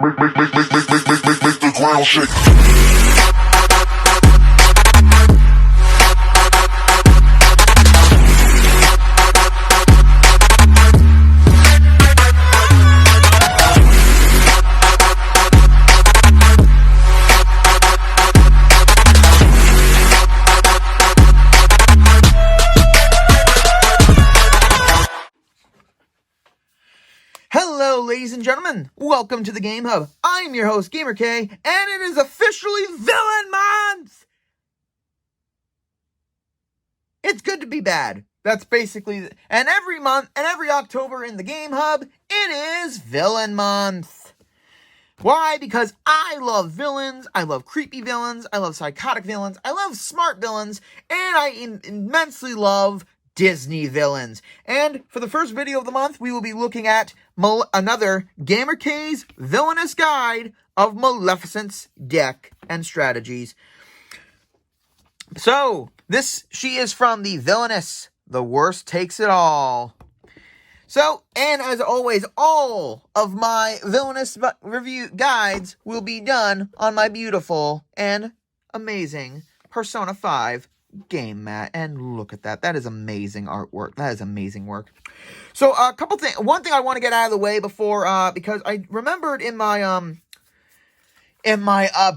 Make the ground shake. Hello, ladies and gentlemen. Welcome to the Game Hub. I'm your host, GamerK, and it is officially Villain Month! It's good to be bad. That's basically... And every month, and every October in the Game Hub, it is Villain Month. Why? Because I love villains, I love creepy villains, I love psychotic villains, I love smart villains, and I immensely love Disney villains. And for the first video of the month, we will be looking at another GamerK's Villainous guide of Maleficent's deck and strategies. So, she is from the Villainous, The Worst Takes It All. So, and as always, all of my Villainous review guides will be done on my beautiful and amazing Persona 5 game mat. And look at that. That is amazing artwork. That is amazing work. So, a couple things. One thing I want to get out of the way before, because I remembered in my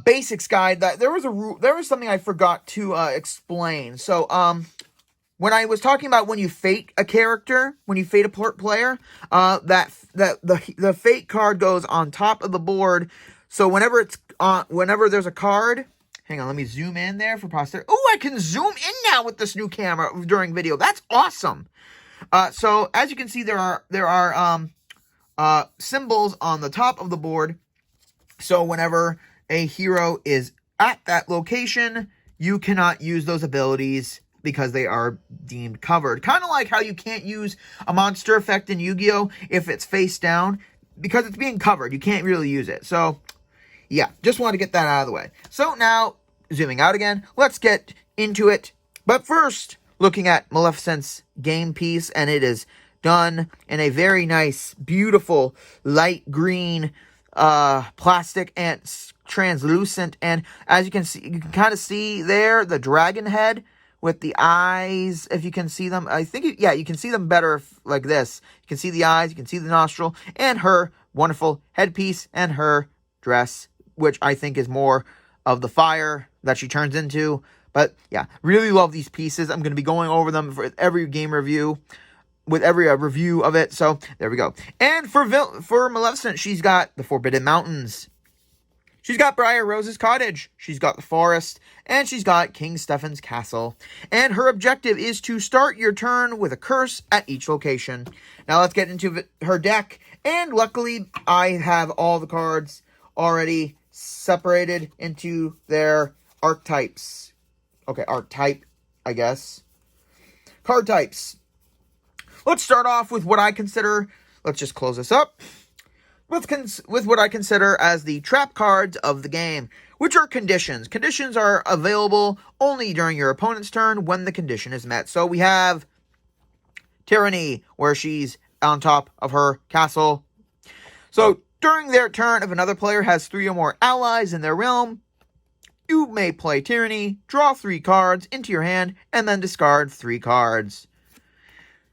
basics guide that there was something I forgot to explain. So, when I was talking about when you fate a character, when you fate a player, that the fate card goes on top of the board. So whenever there's a card, hang on, let me zoom in there for posterity. Oh, I can zoom in now with this new camera during video. That's awesome. So as you can see, there are symbols on the top of the board. So whenever a hero is at that location, you cannot use those abilities because they are deemed covered. Kind of like how you can't use a monster effect in Yu-Gi-Oh! If it's face down, because it's being covered. You can't really use it. So, yeah, just want to get that out of the way. So now, zooming out again, let's get into it. But first, looking at Maleficent's game piece, and it is done in a very nice, beautiful, light green plastic and translucent. And as you can see, you can kind of see there the dragon head with the eyes, if you can see them. I think, you can see them better like this. You can see the eyes, you can see the nostril, and her wonderful headpiece and her dress, which I think is more of the fire that she turns into. But, yeah, really love these pieces. I'm going to be going over them for every game review, with every review of it. So, there we go. And for Maleficent, she's got the Forbidden Mountains. She's got Briar Rose's cottage, she's got the forest, and she's got King Stephen's castle. And her objective is to start your turn with a curse at each location. Now let's get into her deck. And luckily, I have all the cards already separated into their archetypes. Okay, archetype, I guess. Card types. Let's start off with what I consider, let's just close this up. With what I consider as the trap cards of the game, which are conditions. Conditions are available only during your opponent's turn when the condition is met. So we have Tyranny, where she's on top of her castle. So during their turn, if another player has 3 or more allies in their realm, you may play Tyranny, draw 3 cards into your hand, and then discard 3 cards.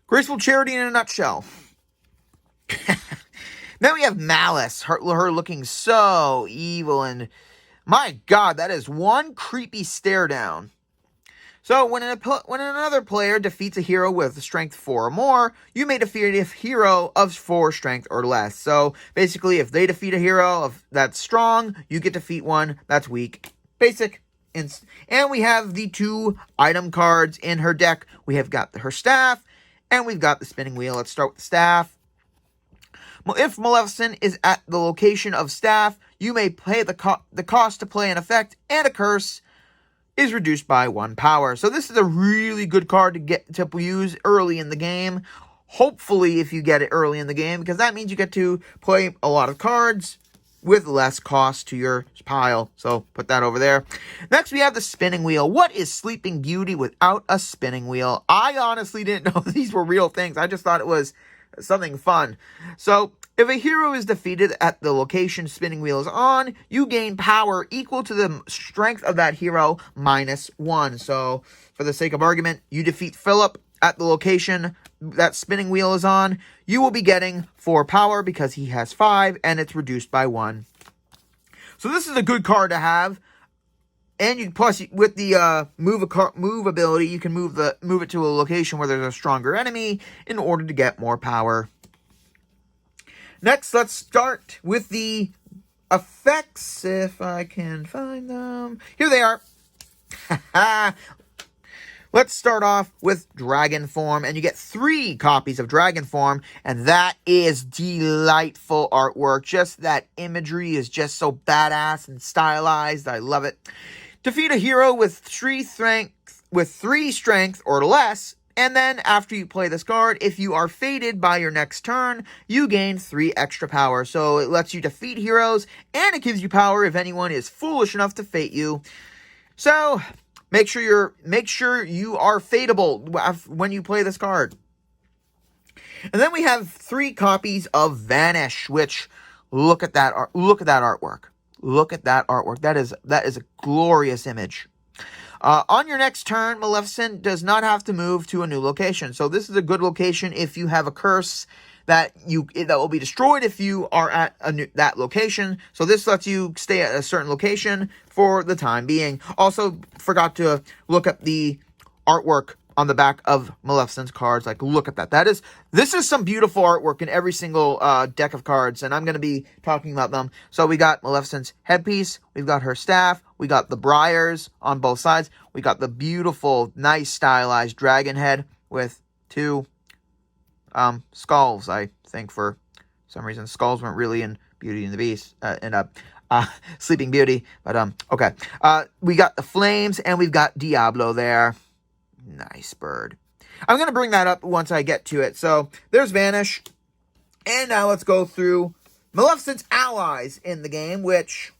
Graceful Charity in a nutshell. Then we have Malice, her looking so evil, and my god, that is one creepy stare down. So when another player defeats a hero with strength 4 or more, you may defeat a hero of 4 strength or less. So basically, if they defeat a hero that's strong, you get to defeat one that's weak. Basic. And we have the 2 item cards in her deck. We have got her staff, and we've got the spinning wheel. Let's start with the staff. If Maleficent is at the location of staff, you may pay the cost to play an effect, and a curse is reduced by 1 power. So this is a really good card to use early in the game. Hopefully, if you get it early in the game, because that means you get to play a lot of cards with less cost to your pile. So put that over there. Next, we have the spinning wheel. What is Sleeping Beauty without a spinning wheel? I honestly didn't know these were real things. I just thought it was something fun. So If a hero is defeated at the location spinning wheel is on, you gain power equal to the strength of that hero -1. So, for the sake of argument, you defeat Philip at the location that spinning wheel is on, you will be getting 4 power because he has 5, and it's reduced by 1. So this is a good card to have. And you plus with the move ability, you can move it to a location where there's a stronger enemy in order to get more power. Next, let's start with the effects, if I can find them. Here they are. Let's start off with Dragon Form, and you get 3 copies of Dragon Form, and that is delightful artwork. Just that imagery is just so badass and stylized. I love it. Defeat a hero with 3 strength or less, and then after you play this card, if you are fated by your next turn, you gain 3 extra power. So it lets you defeat heroes, and it gives you power if anyone is foolish enough to fate you. So make sure you are fateable when you play this card. And then we have 3 copies of Vanish, which look at that artwork. Look at that artwork. That is a glorious image. On your next turn, Maleficent does not have to move to a new location. So this is a good location if you have a curse that will be destroyed if you are at that location. So this lets you stay at a certain location for the time being. Also, forgot to look at the artwork on the back of Maleficent's cards. Like, look at that. This is some beautiful artwork in every single deck of cards, and I'm going to be talking about them. So we got Maleficent's headpiece, we've got her staff, we got the briars on both sides, we got the beautiful, nice, stylized dragon head with 2 skulls, I think, for some reason. Skulls weren't really in Beauty and the Beast, Sleeping Beauty, but okay. We got the flames, and we've got Diablo there. Nice bird. I'm going to bring that up once I get to it. So, there's Vanish. And now let's go through Maleficent's allies in the game, which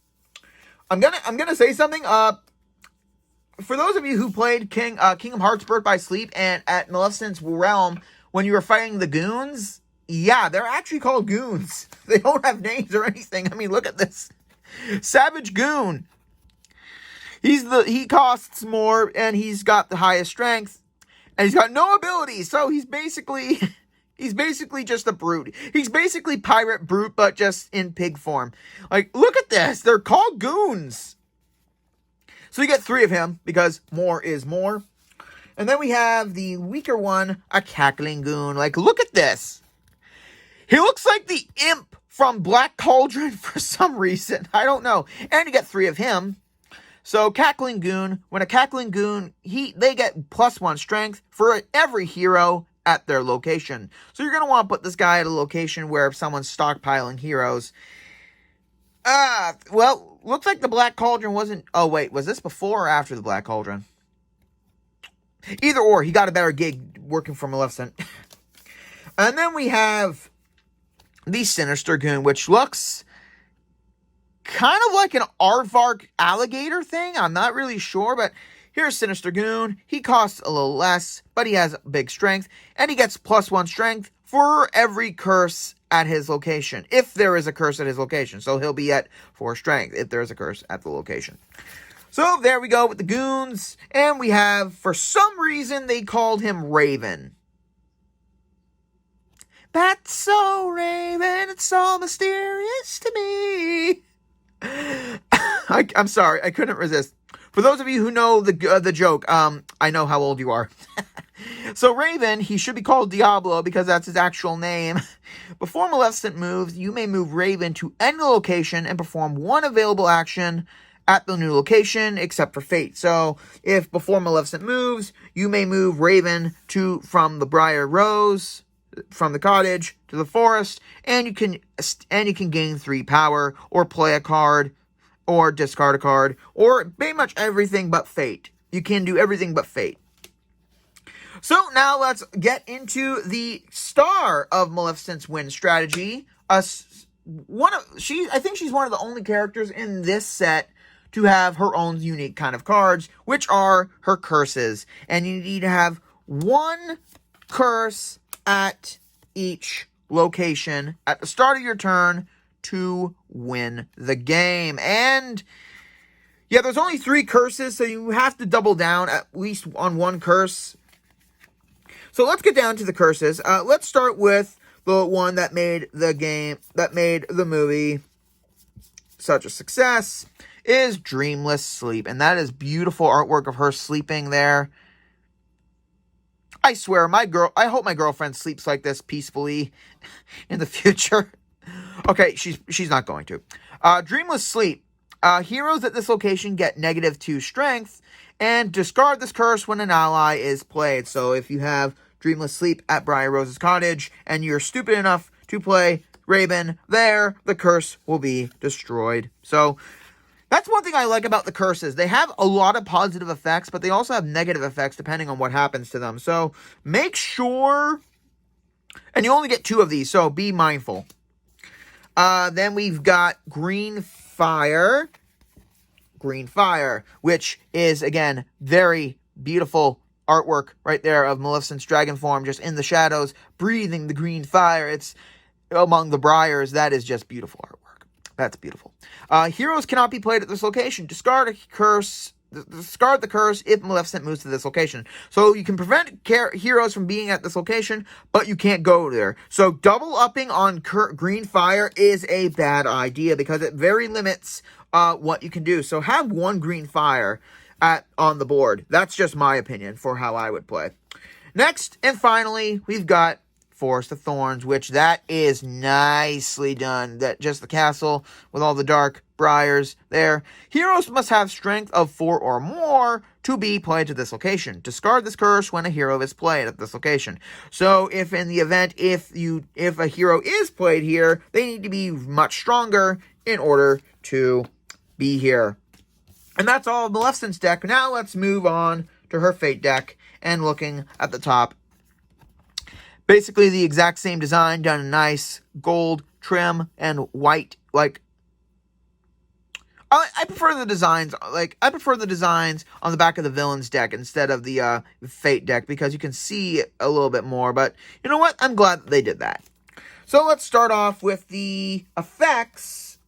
I'm gonna say something. For those of you who played Kingdom Hearts Birth by Sleep and at Maleficent's realm, when you were fighting the goons, yeah, they're actually called goons. They don't have names or anything. I mean, look at this. Savage Goon. He costs more, and he's got the highest strength, and he's got no abilities, so he's basically just a brute. He's basically Pirate Brute, but just in pig form. Like, look at this. They're called goons. So you get 3 of him, because more is more. And then we have the weaker one, a Cackling Goon. Like, look at this. He looks like the imp from Black Cauldron for some reason. I don't know. And you get 3 of him. So, Cackling Goon, when a Cackling Goon, they get +1 strength for every hero at their location. So, you're going to want to put this guy at a location where if someone's stockpiling heroes. Well, looks like the Black Cauldron wasn't... Oh, wait, was this before or after the Black Cauldron? Either or, he got a better gig working for Maleficent. And then we have the Sinister Goon, which looks kind of like an aardvark alligator thing. I'm not really sure, but here's Sinister Goon. He costs a little less, but he has big strength, and he gets +1 strength for every curse at his location, if there is a curse at his location. So he'll be at 4 strength if there is a curse at the location. So there we go with the goons, and we have, for some reason, they called him Raven. That's so Raven, it's so mysterious to me. I'm sorry, I couldn't resist. For those of you who know the joke, I know how old you are. So Raven, he should be called Diablo because that's his actual name. Before Maleficent moves, you may move Raven to any location and perform 1 available action at the new location, except for Fate. So if before Maleficent moves, you may move Raven from the Briar Rose, from the cottage to the forest, and you can gain 3 power, or play a card, or discard a card, or pretty much everything but Fate. You can do everything but Fate. So now let's get into the star of Maleficent's win strategy. I think she's one of the only characters in this set to have her own unique kind of cards, which are her curses. And you need to have 1 curse at each location at the start of your turn to win the game. And yeah, there's only 3 curses, so you have to double down at least on 1 curse. So let's get down to the curses. Let's start with the one that made the movie such a success, is Dreamless Sleep. And that is beautiful artwork of her sleeping there. I swear, I hope my girlfriend sleeps like this peacefully in the future. Okay, she's not going to. Dreamless Sleep. Heroes at this location get -2 strength and discard this curse when an ally is played. So if you have Dreamless Sleep at Briar Rose's cottage and you're stupid enough to play Raven there, the curse will be destroyed. So that's one thing I like about the curses. They have a lot of positive effects, but they also have negative effects depending on what happens to them. So make sure, and you only get 2 of these, so be mindful. Then we've got Green Fire, which is, again, very beautiful artwork right there of Maleficent's dragon form just in the shadows, breathing the green fire. It's among the briars. That is just beautiful artwork. That's beautiful. Heroes cannot be played at this location. Discard the curse if Maleficent moves to this location. So you can prevent heroes from being at this location, but you can't go there. So double upping on Green Fire is a bad idea because it very limits what you can do. So have 1 Green Fire on the board. That's just my opinion for how I would play. Next, and finally, we've got Forest of Thorns, which that is nicely done. That just the castle with all the dark briars there. Heroes must have strength of 4 or more to be played to this location. Discard this curse when a hero is played at this location. So if in the event, if a hero is played here, they need to be much stronger in order to be here. And that's all of Maleficent's deck. Now let's move on to her Fate deck and looking at the top. Basically the exact same design, done in nice gold trim and white. Like, I prefer the designs. I prefer the designs on the back of the Villains deck instead of the Fate deck because you can see a little bit more. But you know what? I'm glad that they did that. So let's start off with the effects.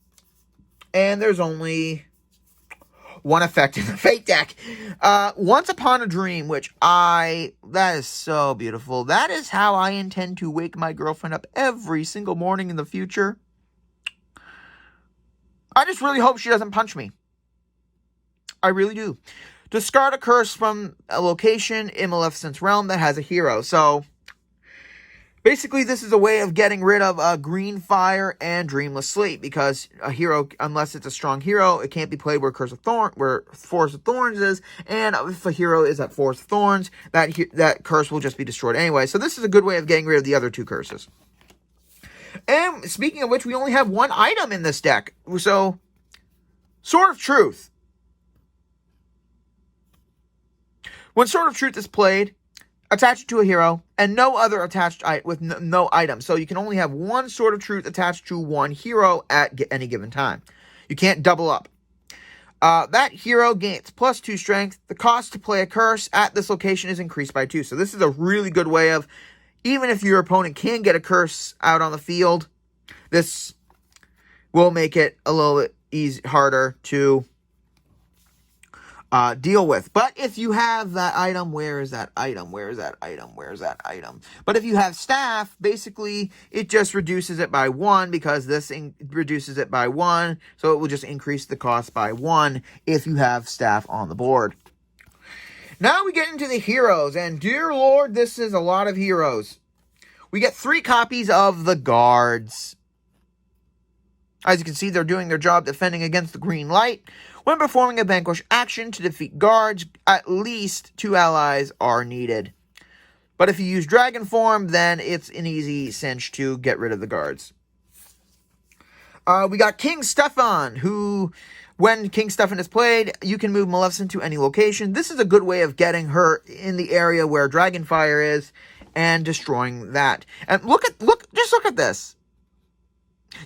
And there's only 1 effect in the Fate deck. Once Upon a Dream, that is so beautiful. That is how I intend to wake my girlfriend up every single morning in the future. I just really hope she doesn't punch me. I really do. Discard a curse from a location in Maleficent's realm that has a hero. So basically, this is a way of getting rid of Green Fire and Dreamless Sleep, because a hero, unless it's a strong hero, it can't be played where Forest of Thorns is, and if a hero is at Forest of Thorns, that curse will just be destroyed anyway. So this is a good way of getting rid of the other 2 curses. And speaking of which, we only have 1 item in this deck. So, Sword of Truth. When Sword of Truth is played, attach it to a hero, and no other attached with no item. So you can only have 1 Sword of Truth attached to 1 hero at any given time. You can't double up. That hero gains +2 strength. The cost to play a curse at this location is increased by 2. So this is a really good way of, even if your opponent can get a curse out on the field, this will make it a little bit harder to deal with. But if you have that item, where is that item? But if you have staff, basically it just reduces it by 1 because this reduces it by 1. So it will just increase the cost by 1 if you have staff on the board. Now we get into the heroes, and dear Lord, this is a lot of heroes. We get 3 copies of the guards. As you can see, they're doing their job defending against the green light. When performing a vanquish action to defeat guards, at least 2 allies are needed. But if you use dragon form, then it's an easy cinch to get rid of the guards. We got King Stefan, who, when King Stefan is played, you can move Maleficent to any location. This is a good way of getting her in the area where Dragonfire is and destroying that. And just look at this.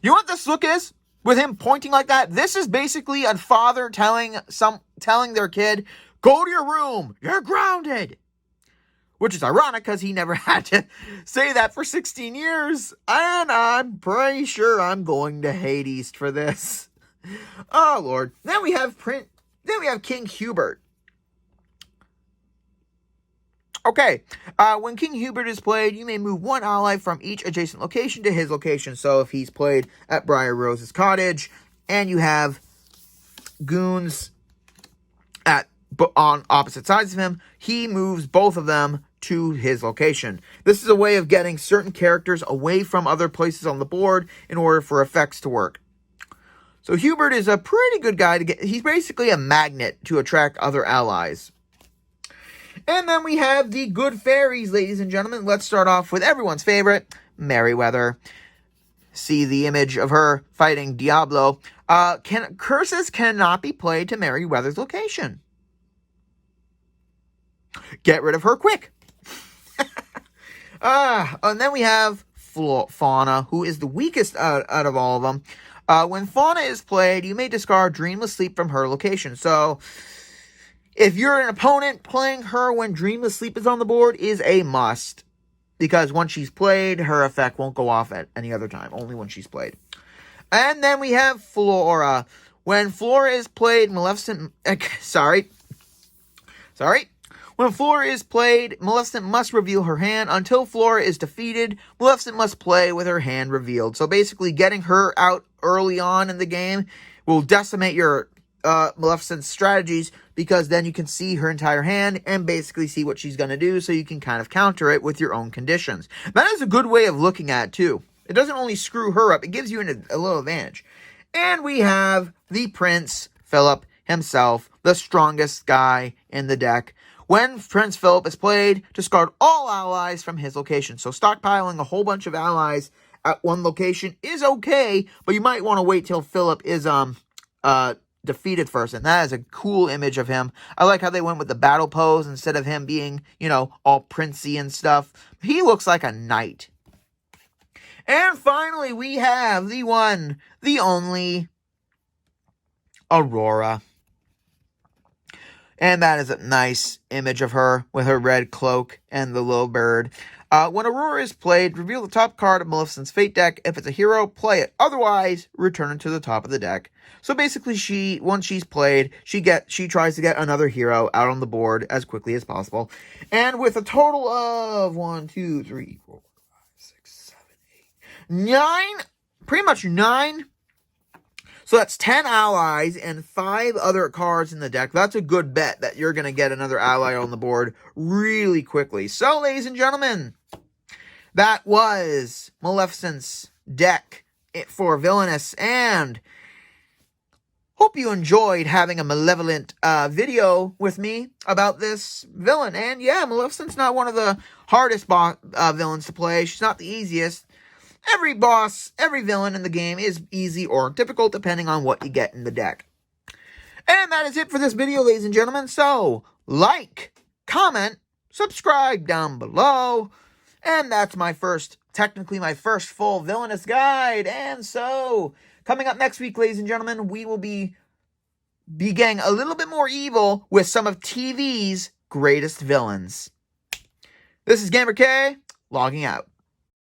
You know what this look is? With him pointing like that, this is basically a father telling their kid, "Go to your room, you're grounded." Which is ironic because he never had to say that for 16 years. And I'm pretty sure I'm going to Hades for this. Oh, Lord. Then we have King Hubert. Okay, when King Hubert is played, you may move one ally from each adjacent location to his location. So if he's played at Briar Rose's cottage, and you have goons on opposite sides of him, he moves both of them to his location. This is a way of getting certain characters away from other places on the board in order for effects to work. So Hubert is a pretty good guy to get. He's basically a magnet to attract other allies. And then we have the good fairies, ladies and gentlemen. Let's start off with everyone's favorite, Merryweather. See the image of her fighting Diablo. Curses cannot be played to Merryweather's location. Get rid of her quick. And then we have Fauna, who is the weakest out of all of them. When Fauna is played, you may discard Dreamless Sleep from her location. So if you're an opponent, playing her when Dreamless Sleep is on the board is a must. Because once she's played, her effect won't go off at any other time. Only when she's played. And then we have Flora. When Flora is played, Maleficent... Sorry. When Flora is played, Maleficent must reveal her hand. Until Flora is defeated, Maleficent must play with her hand revealed. So basically, getting her out early on in the game will decimate your Maleficent's strategies, because then you can see her entire hand and basically see what she's going to do, so you can kind of counter it with your own conditions. That is a good way of looking at it, too. It doesn't only screw her up, it gives you a little advantage. And we have the Prince Philip himself, the strongest guy in the deck. When Prince Philip is played, discard all allies from his location. So stockpiling a whole bunch of allies at one location is okay, but you might want to wait till Philip is defeated first. And that is a cool image of him. I like how they went with the battle pose instead of him being, all princey and stuff. He looks like a knight. And finally, we have the one, the only, Aurora. And that is a nice image of her with her red cloak and the little bird. When Aurora is played, reveal the top card of Maleficent's Fate deck. If it's a hero, play it. Otherwise, return it to the top of the deck. So basically, once she's played, she tries to get another hero out on the board as quickly as possible. And with a total of 1, 2, 3, 4, 5, 6, 7, 8, 9, pretty much 9. So that's 10 allies and 5 other cards in the deck. That's a good bet that you're going to get another ally on the board really quickly. So, ladies and gentlemen, that was Maleficent's deck for Villainous. And hope you enjoyed having a malevolent video with me about this villain. And yeah, Maleficent's not one of the hardest villains to play. She's not the easiest. Every boss, every villain in the game is easy or difficult depending on what you get in the deck. And that is it for this video, ladies and gentlemen. So, like, comment, subscribe down below. And that's technically my first full Villainous guide. And so, coming up next week, ladies and gentlemen, we will be getting a little bit more evil with some of TV's greatest villains. This is GamerK, logging out.